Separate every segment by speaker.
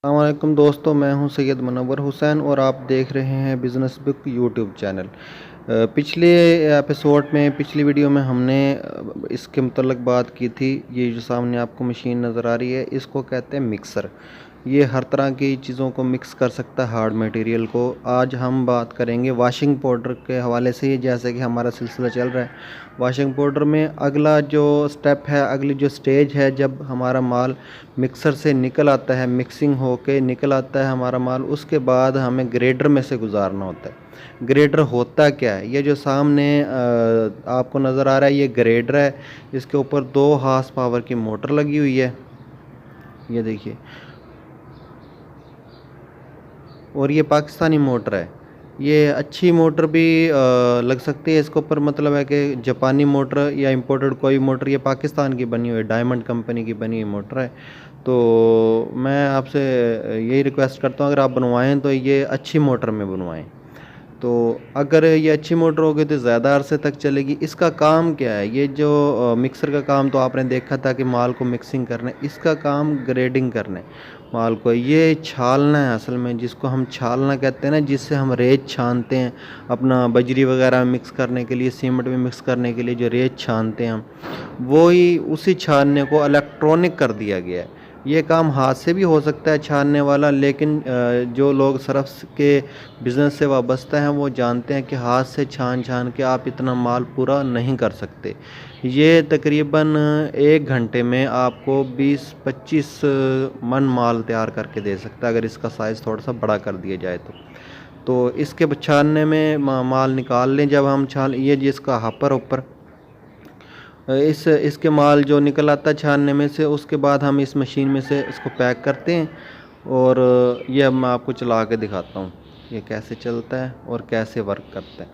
Speaker 1: अस्सलामुअलैकुम दोस्तों, मैं हूं सैयद मुनव्वर हुसैन और आप देख रहे हैं बिज़नेस बुक यूट्यूब चैनल। पिछले एपिसोड में पिछली वीडियो में हमने इसके मुतल्लिक़ बात की थी। ये जो सामने आपको मशीन नज़र आ रही है, इसको कहते हैं मिक्सर। ये हर तरह की चीज़ों को मिक्स कर सकता है, हार्ड मटेरियल को। आज हम बात करेंगे वाशिंग पाउडर के हवाले से, जैसे कि हमारा सिलसिला चल रहा है। वाशिंग पाउडर में अगला जो स्टेप है, अगली जो स्टेज है, जब हमारा माल मिक्सर से निकल आता है, मिक्सिंग होके निकल आता है हमारा माल, उसके बाद हमें ग्रेडर में से गुजारना होता है। ग्रेडर होता क्या है? ये जो सामने आपको नज़र आ रहा है, ये ग्रेडर है। इसके ऊपर 2 हॉर्स पावर की मोटर लगी हुई है, ये देखिए। और ये पाकिस्तानी मोटर है। ये अच्छी मोटर भी लग सकती है इसके ऊपर, मतलब है कि जापानी मोटर या इंपोर्टेड कोई मोटर, ये पाकिस्तान की बनी हुई है, डायमंड कंपनी की बनी हुई मोटर है। तो मैं आपसे यही रिक्वेस्ट करता हूँ, अगर आप बनवाएं तो ये अच्छी मोटर में बनवाएं। तो अगर ये अच्छी मोटर होगी तो ज़्यादा अरसे तक चलेगी। इसका काम क्या है? ये जो मिक्सर का काम तो आपने देखा था कि माल को मिक्सिंग करना है। इसका काम ग्रेडिंग करना है माल को, ये छालना है असल में, जिसको हम छालना कहते हैं ना, जिससे हम रेत छानते हैं अपना बजरी वगैरह मिक्स करने के लिए, सीमेंट में मिक्स करने के लिए जो रेत छानते हैं हम, वही उसी छानने को इलेक्ट्रॉनिक कर दिया गया है। ये काम हाथ से भी हो सकता है छानने वाला, लेकिन जो लोग सरफ के बिज़नेस से वाबस्ता हैं वो जानते हैं कि हाथ से छान छान के आप इतना माल पूरा नहीं कर सकते। ये तकरीबन 1 घंटे में आपको 20-25 मन माल तैयार करके दे सकता है, अगर इसका साइज़ थोड़ा सा बड़ा कर दिया जाए तो इसके छानने में माल निकाल लें। जब हम छान, ये जिसका हापर ऊपर इसके माल जो निकल आता है छानने में से, उसके बाद हम इस मशीन में से इसको पैक करते हैं। और ये अब मैं आपको चला के दिखाता हूँ ये कैसे चलता है और कैसे वर्क करता है।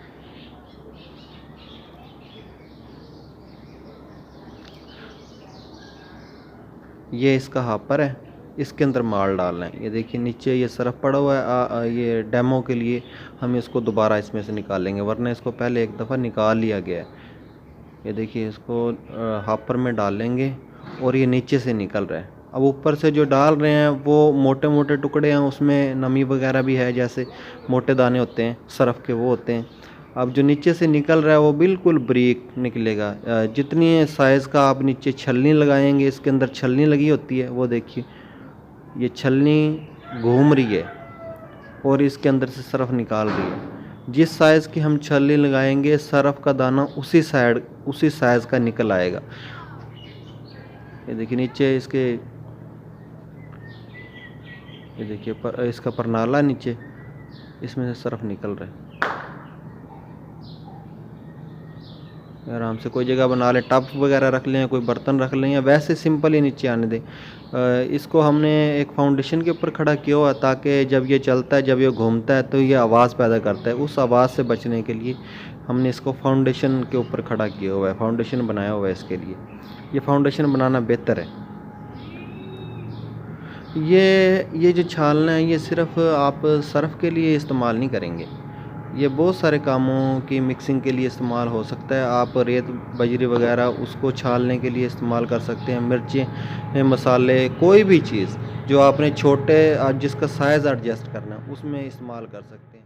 Speaker 1: ये इसका हापर है, इसके अंदर माल डालना है। ये देखिए नीचे ये सरफ पड़ा हुआ है। ये डेमो के लिए हम इसको दोबारा इसमें से निकालेंगे, वरना इसको पहले एक दफ़ा निकाल लिया गया है। ये देखिए, इसको हापर में डालेंगे और ये नीचे से निकल रहा है। अब ऊपर से जो डाल रहे हैं वो मोटे मोटे टुकड़े हैं, उसमें नमी वगैरह भी है, जैसे मोटे दाने होते हैं सरफ के, वो होते हैं। अब जो नीचे से निकल रहा है वो बिल्कुल बारीक निकलेगा। जितनी साइज़ का आप नीचे छलनी लगाएंगे, इसके अंदर छलनी लगी होती है, वो देखिए ये छलनी घूम रही है और इसके अंदर से सरफ निकाल रही है। जिस साइज़ की हम छलनी लगाएंगे, सरफ का दाना उसी साइज़ का निकल आएगा। ये देखिए नीचे इसके, ये देखिए इसका परनाला नीचे, इसमें से सरफ निकल रहा है। आराम से कोई जगह बना लें, टब वगैरह रख लें, कोई बर्तन रख लें, या वैसे सिंपल ही नीचे आने दें। इसको हमने एक फाउंडेशन के ऊपर खड़ा किया हुआ, ताकि जब ये चलता है, जब ये घूमता है, तो ये आवाज़ पैदा करता है। उस आवाज़ से बचने के लिए हमने इसको फाउंडेशन के ऊपर खड़ा किया हुआ है, फाउंडेशन बनाया हुआ है इसके लिए। ये फाउंडेशन बनाना बेहतर है। ये जो छालना है, ये सिर्फ़ आप सर्फ़ के लिए इस्तेमाल नहीं करेंगे, ये बहुत सारे कामों की मिक्सिंग के लिए इस्तेमाल हो सकता है। आप रेत बजरी वगैरह उसको छालने के लिए इस्तेमाल कर सकते हैं। मिर्चें, मसाले, कोई भी चीज़ जो आपने छोटे, जिसका साइज़ एडजस्ट करना है, उसमें इस्तेमाल कर सकते हैं।